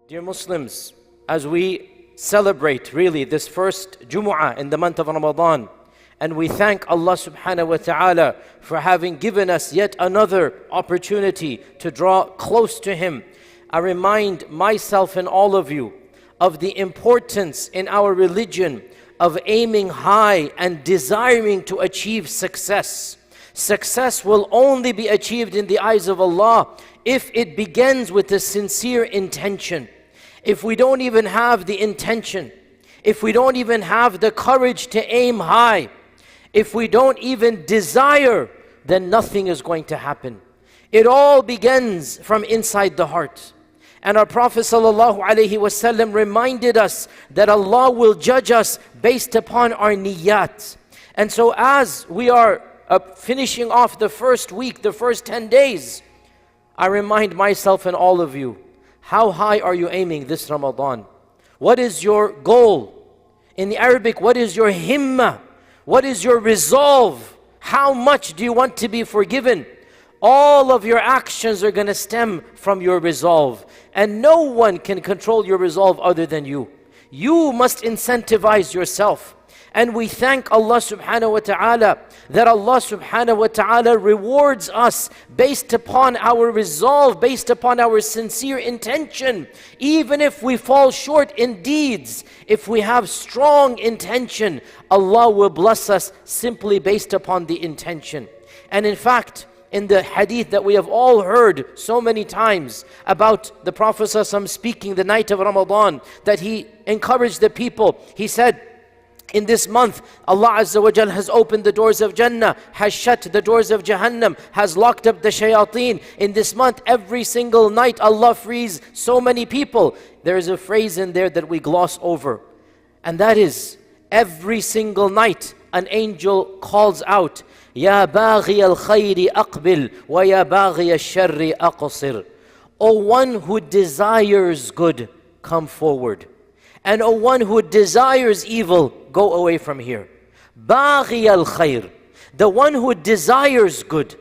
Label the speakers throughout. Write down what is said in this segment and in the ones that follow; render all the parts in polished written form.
Speaker 1: Dear Muslims, as we celebrate really this first Jumu'ah in the month of Ramadan, and we thank Allah subhanahu wa ta'ala for having given us yet another opportunity to draw close to Him, I remind myself and all of you of the importance in our religion of aiming high and desiring to achieve success. Success will only be achieved in the eyes of Allah if it begins with a sincere intention. If we don't even have the intention, if we don't even have the courage to aim high, if we don't even desire, then nothing is going to happen. It all begins from inside the heart. And our Prophet ﷺ reminded us that Allah will judge us based upon our niyyat. And so as we are finishing off the first week, the first 10 days, I remind myself and all of you, how high are you aiming this Ramadan? What is your goal? In the Arabic, what is your himmah? What is your resolve? How much do you want to be forgiven? All of your actions are going to stem from your resolve. And no one can control your resolve other than you. You must incentivize yourself. And we thank Allah subhanahu wa ta'ala that Allah subhanahu wa ta'ala rewards us based upon our resolve, based upon our sincere intention. Even if we fall short in deeds, if we have strong intention, Allah will bless us simply based upon the intention. And in fact, in the hadith that we have all heard so many times about the Prophet ﷺ speaking the night of Ramadan, that he encouraged the people, he said, in this month, Allah Azza wa Jal has opened the doors of Jannah, has shut the doors of Jahannam, has locked up the shayateen. In this month, every single night, Allah frees so many people. There is a phrase in there that we gloss over. And that is, every single night, an angel calls out, Ya baghi al-khayri aqbil, wa ya baghi al-sharri aqsir. O one who desires good, come forward. And O one who desires evil, go away from here. Baghi al-khayr, the one who desires good.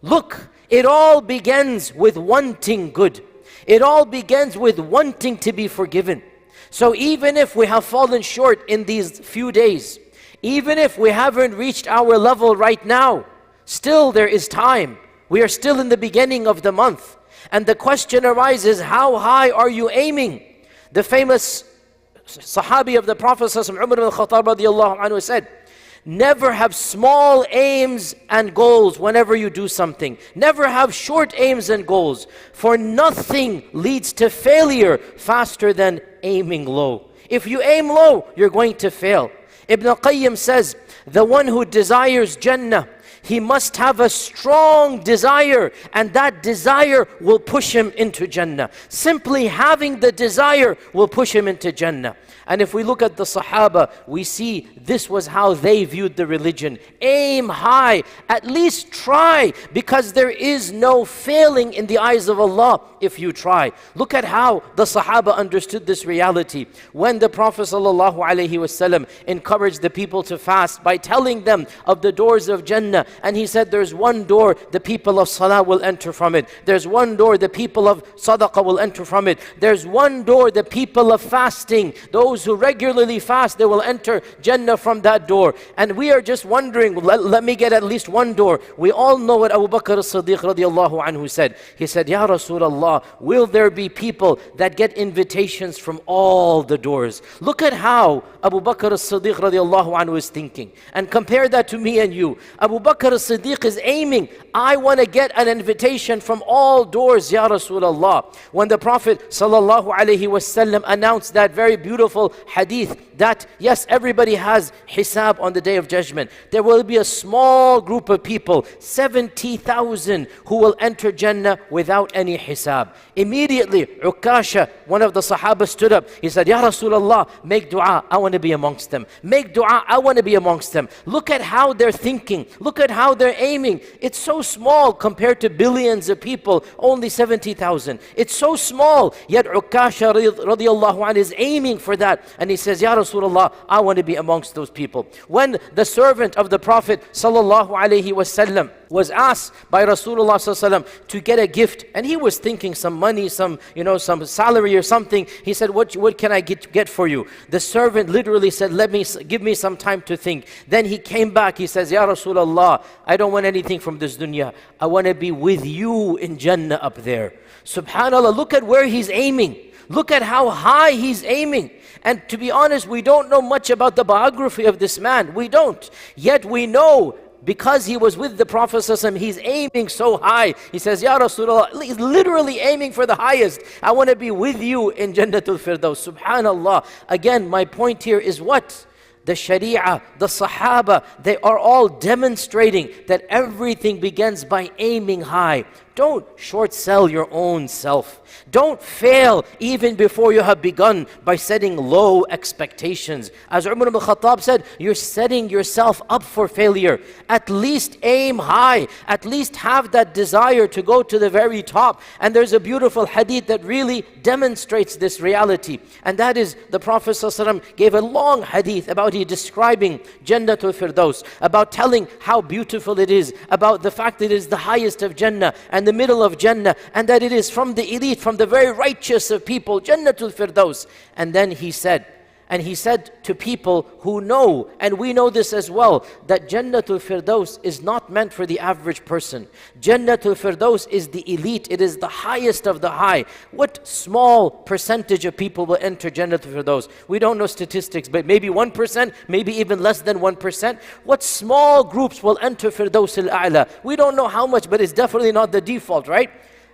Speaker 1: Look, it all begins with wanting good. It all begins with wanting to be forgiven. So even if we have fallen short in these few days, even if we haven't reached our level right now, still there is time. We are still in the beginning of the month. And the question arises, how high are you aiming? The famous Sahabi of the Prophet Umar ibn al-Khattab radiallahu anhu said, never have small aims and goals whenever you do something. Never have short aims and goals. For nothing leads to failure faster than aiming low. If you aim low, you're going to fail. Ibn al-Qayyim says, the one who desires Jannah, he must have a strong desire, and that desire will push him into Jannah. Simply having the desire will push him into Jannah. And if we look at the Sahaba, we see this was how they viewed the religion. Aim high, at least try, because there is no failing in the eyes of Allah if you try. Look at how the Sahaba understood this reality. When the Prophet ﷺ encouraged the people to fast by telling them of the doors of Jannah, and he said there's one door the people of Salah will enter from it. There's one door the people of Sadaqah will enter from it. There's one door the people of fasting, those who regularly fast, they will enter Jannah from that door. And we are just wondering, let me get at least one door. We all know what Abu Bakr as-Siddiq radiallahu anhu said. He said, Ya Rasulullah, will there be people that get invitations from all the doors? Look at how Abu Bakr as-Siddiq radiallahu anhu is thinking. And compare that to me and you. Abu Bakr as-Siddiq is aiming, I want to get an invitation from all doors, Ya Rasulullah. When the Prophet sallallahu alaihi wasallam announced that very beautiful hadith that yes, everybody has hisab on the day of judgment. There will be a small group of people, 70,000, who will enter Jannah without any hisab. Immediately, Ukasha, one of the Sahaba, stood up. He said, Ya Rasulullah, make dua, I want to be amongst them. Make dua, I want to be amongst them. Look at how they're thinking. Look at how they're aiming. It's so small compared to billions of people, only 70,000. It's so small, yet Ukasha radiallahu anhu is aiming for that. And he says, Ya Rasulullah, I want to be amongst those people. When the servant of the Prophet sallallahu alaihi wasallam was asked by Rasulullah ﷺ to get a gift, and he was thinking some money, some salary or something. He said, what can I get for you? The servant literally said, give me some time to think. Then he came back, he says, Ya Rasulullah, I don't want anything from this dunya. I want to be with you in Jannah up there. Subhanallah, look at where he's aiming. Look at how high he's aiming. And to be honest, we don't know much about the biography of this man. We don't. Yet we know, because he was with the Prophet ﷺ, he's aiming so high. He says, Ya Rasulullah, he's literally aiming for the highest. I want to be with you in Jannatul Firdaus. Subhanallah. Again, my point here is what? The Sharia, the Sahaba, they are all demonstrating that everything begins by aiming high. Don't short sell your own self. Don't fail even before you have begun by setting low expectations. As Umar ibn Khattab said, you're setting yourself up for failure. At least aim high. At least have that desire to go to the very top. And there's a beautiful hadith that really demonstrates this reality. And that is, the Prophet ﷺ gave a long hadith about he describing Jannatul Firdaus, about telling how beautiful it is, about the fact that it is the highest of Jannah and the middle of Jannah, and that it is from the elite, from the very righteous of people, Jannatul Firdaus. And then he said to people who know, and we know this as well, that Jannatul Firdaus is not meant for the average person. Jannatul Firdaus is the elite. It is the highest of the high. What small percentage of people will enter Jannatul Firdaus? We don't know statistics, but maybe 1%, maybe even less than 1%. What small groups will enter Firdaus al-A'la? We don't know how much, but it's definitely not the default, right?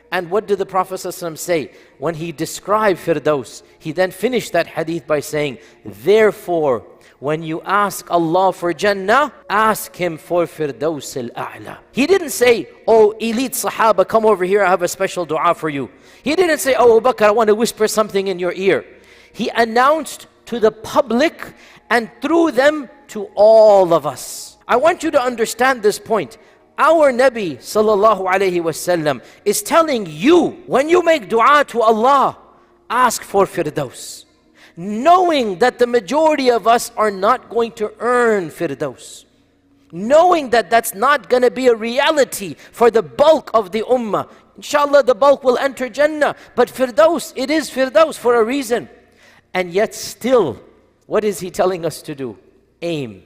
Speaker 1: And what did the Prophet ﷺ say? When he described Firdaus, he then finished that hadith by saying, therefore, when you ask Allah for Jannah, ask Him for Firdaus al-A'la. He didn't say, oh, elite Sahaba, come over here, I have a special dua for you. He didn't say, oh, Abu Bakr, I want to whisper something in your ear. He announced to the public and through them to all of us. I want you to understand this point. Our Nabi sallallahu alayhi wasallam is telling you, when you make dua to Allah, ask for Firdaus. Knowing that the majority of us are not going to earn Firdaus. Knowing that that's not going to be a reality for the bulk of the ummah. Inshallah, the bulk will enter Jannah. But Firdaus, it is Firdaus for a reason. And yet still, what is he telling us to do? Aim.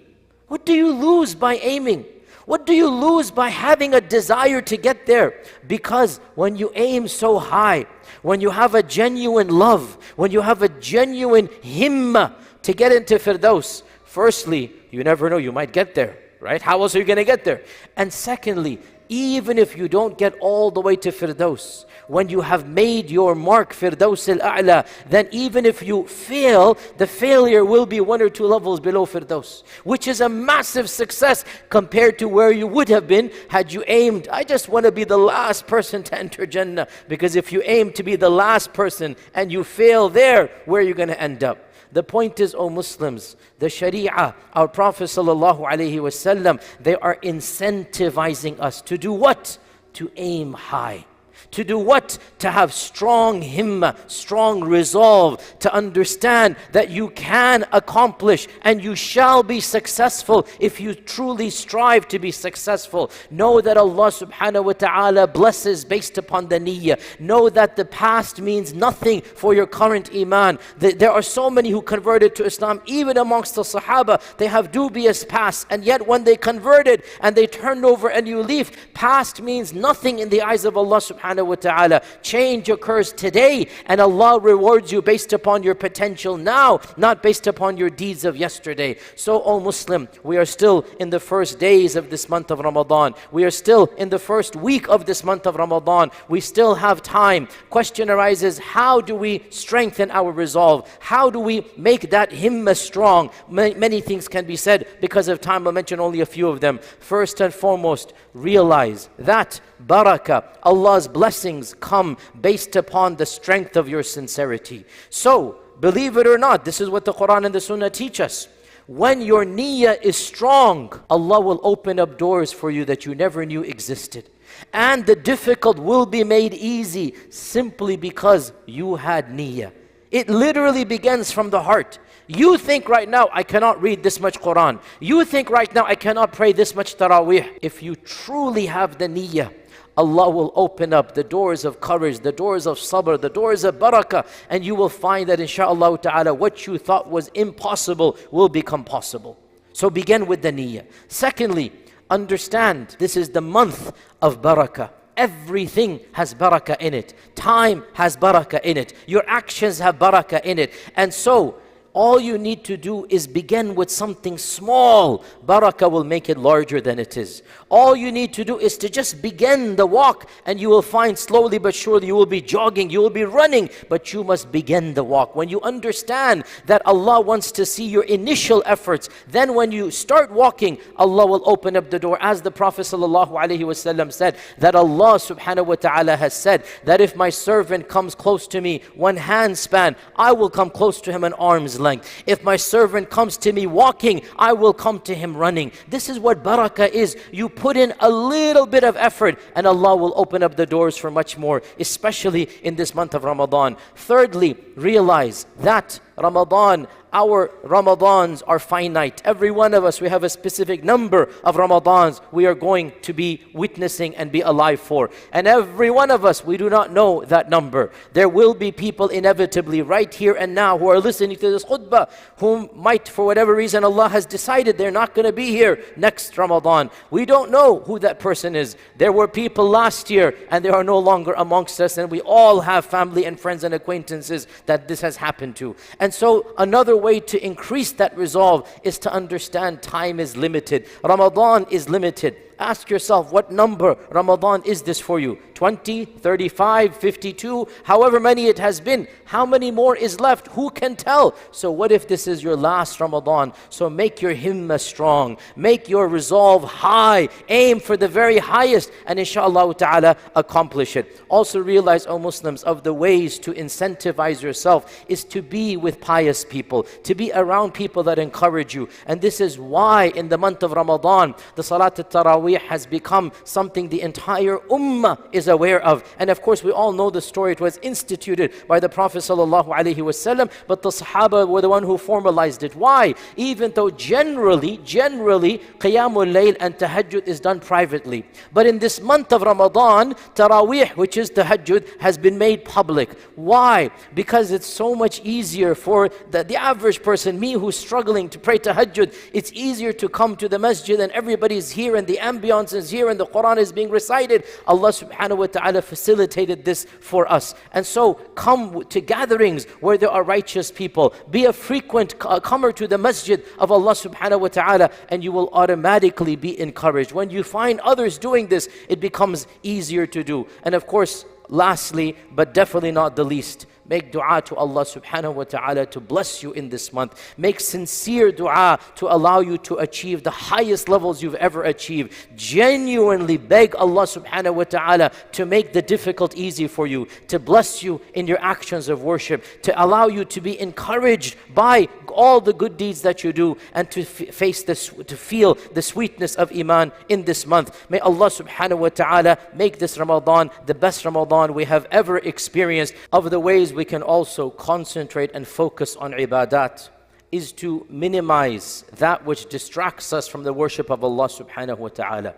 Speaker 1: What do you lose by aiming? What do you lose by having a desire to get there? Because when you aim so high, when you have a genuine love, when you have a genuine himmah to get into Firdaus, firstly, you never know, you might get there, right? How else are you going to get there? And secondly, even if you don't get all the way to Firdaus, when you have made your mark, Firdaus al-A'la, then even if you fail, the failure will be 1 or 2 levels below Firdaus, which is a massive success compared to where you would have been had you aimed, I just want to be the last person to enter Jannah. Because if you aim to be the last person and you fail there, where are you going to end up? The point is, O Muslims, the Sharia, our Prophet ﷺ, they are incentivizing us to do what? To aim high. To do what? To have strong himmah, strong resolve, to understand that you can accomplish and you shall be successful if you truly strive to be successful. Know that Allah subhanahu wa ta'ala blesses based upon the niyyah. Know that the past means nothing for your current iman. There are so many who converted to Islam, even amongst the Sahaba, they have dubious past, and yet when they converted and they turned over a new leaf, past means nothing in the eyes of Allah subhanahu wa ta'ala. Change occurs today and Allah rewards you based upon your potential now, not based upon your deeds of yesterday. So, O Muslim, we are still in the first days of this month of Ramadan. We are still in the first week of this month of Ramadan. We still have time. Question arises, how do we strengthen our resolve? How do we make that himmah strong? Many things can be said. Because of time, I'll mention only a few of them. First and foremost, realize that barakah, Allah's blessings come based upon the strength of your sincerity. So, believe it or not, this is what the Quran and the Sunnah teach us. When your niyyah is strong, Allah will open up doors for you that you never knew existed. And the difficult will be made easy simply because you had niyyah. It literally begins from the heart. You think right now, I cannot read this much Quran. You think right now, I cannot pray this much Taraweeh. If you truly have the niyyah, Allah will open up the doors of courage, the doors of sabr, the doors of barakah, and you will find that inshaAllah ta'ala, what you thought was impossible will become possible. So begin with the niyyah. Secondly, understand this is the month of barakah. Everything has barakah in it. Time has barakah in it. Your actions have barakah in it. And so, all you need to do is begin with something small. Barakah will make it larger than it is. All you need to do is to just begin the walk, and you will find slowly but surely you will be jogging, you will be running, but you must begin the walk. When you understand that Allah wants to see your initial efforts, then when you start walking, Allah will open up the door. As the Prophet ﷺ said, that Allah subhanahu wa ta'ala has said, that if my servant comes close to me, one hand span, I will come close to him an arm's length. If my servant comes to me walking, I will come to him running. This is what barakah is. You put in a little bit of effort and Allah will open up the doors for much more, especially in this month of Ramadan. Thirdly, realize that Ramadan, our Ramadans are finite. Every one of us, we have a specific number of Ramadans we are going to be witnessing and be alive for. And every one of us, we do not know that number. There will be people inevitably right here and now who are listening to this khutbah, whom might, for whatever reason, Allah has decided they're not going to be here next Ramadan. We don't know who that person is. There were people last year and they are no longer amongst us, and we all have family and friends and acquaintances that this has happened to. And so another way to increase that resolve is to understand time is limited. Ramadan is limited. Ask yourself, what number Ramadan is this for you? 20, 35, 52, however many it has been. How many more is left? Who can tell? So what if this is your last Ramadan? So make your himmah strong. Make your resolve high. Aim for the very highest, and inshaAllah ta'ala accomplish it. Also realize, O Muslims, of the ways to incentivize yourself is to be with pious people, to be around people that encourage you. And this is why in the month of Ramadan, the Salat al-Taraweeh has become something the entire ummah is aware of. And of course, we all know the story. It was instituted by the Prophet ﷺ, but the Sahaba were the one who formalized it. Why? Even though generally, Qiyamul Layl and Tahajjud is done privately. But in this month of Ramadan, Taraweeh, which is Tahajjud, has been made public. Why? Because it's so much easier for the average person, me who's struggling to pray Tahajjud, it's easier to come to the masjid and everybody's here and the ambience is here and the Quran is being recited. Allah subhanahu wa ta'ala facilitated this for us. And so come to gatherings where there are righteous people. Be a frequent comer to the masjid of Allah subhanahu wa ta'ala, and you will automatically be encouraged. When you find others doing this, it becomes easier to do. And of course, lastly, but definitely not the least, make dua to Allah subhanahu wa ta'ala to bless you in this month. Make sincere dua to allow you to achieve the highest levels you've ever achieved. Genuinely beg Allah subhanahu wa ta'ala to make the difficult easy for you, to bless you in your actions of worship, to allow you to be encouraged by all the good deeds that you do, and to feel the sweetness of Iman in this month. May Allah subhanahu wa ta'ala make this Ramadan the best Ramadan we have ever experienced. Of the ways we can also concentrate and focus on ibadat is to minimize that which distracts us from the worship of Allah subhanahu wa ta'ala.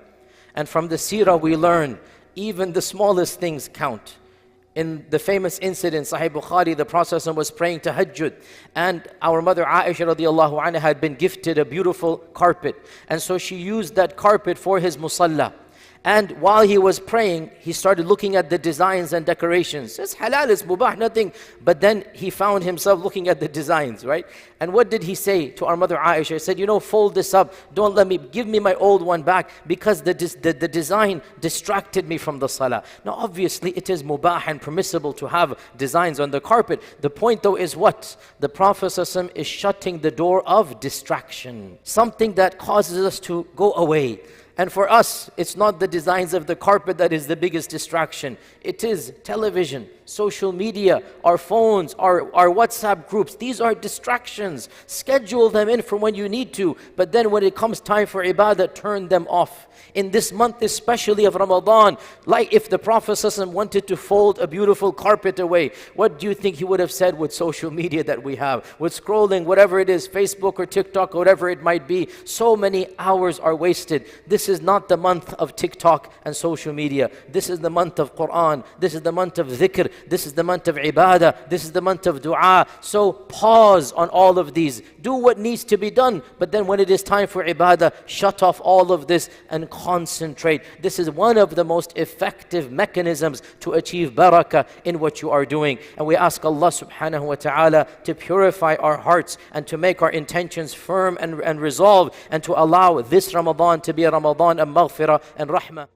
Speaker 1: And from the seerah we learn even the smallest things count. In the famous incident, Sahih Bukhari, the Prophet was praying tahajjud, and our mother Aisha radiallahu anha had been gifted a beautiful carpet, and so she used that carpet for his musalla. And while he was praying, he started looking at the designs and decorations. It's halal, it's mubah, nothing. But then he found himself looking at the designs, right? And what did he say to our mother Aisha? He said, fold this up. Don't let me, give me my old one back, because the design distracted me from the salah. Now obviously it is mubah and permissible to have designs on the carpet. The point though is what? The Prophet ﷺ is shutting the door of distraction. Something that causes us to go away. And for us, it's not the designs of the carpet that is the biggest distraction. It is television, social media, our phones, our WhatsApp groups. These are distractions. Schedule them in from when you need to. But then when it comes time for ibadah, turn them off. In this month especially of Ramadan, like if the Prophet ﷺ wanted to fold a beautiful carpet away, what do you think he would have said with social media that we have? With scrolling, whatever it is, Facebook or TikTok, whatever it might be, so many hours are wasted. This is not the month of TikTok and social media. This is the month of Quran. This is the month of dhikr. This is the month of ibadah. This is the month of dua. So pause on all of these. Do what needs to be done. But then when it is time for ibadah, shut off all of this and concentrate. This is one of the most effective mechanisms to achieve barakah in what you are doing. And we ask Allah subhanahu wa ta'ala to purify our hearts and to make our intentions firm and resolved, and to allow this Ramadan to be a Ramadan of maghfirah and rahmah.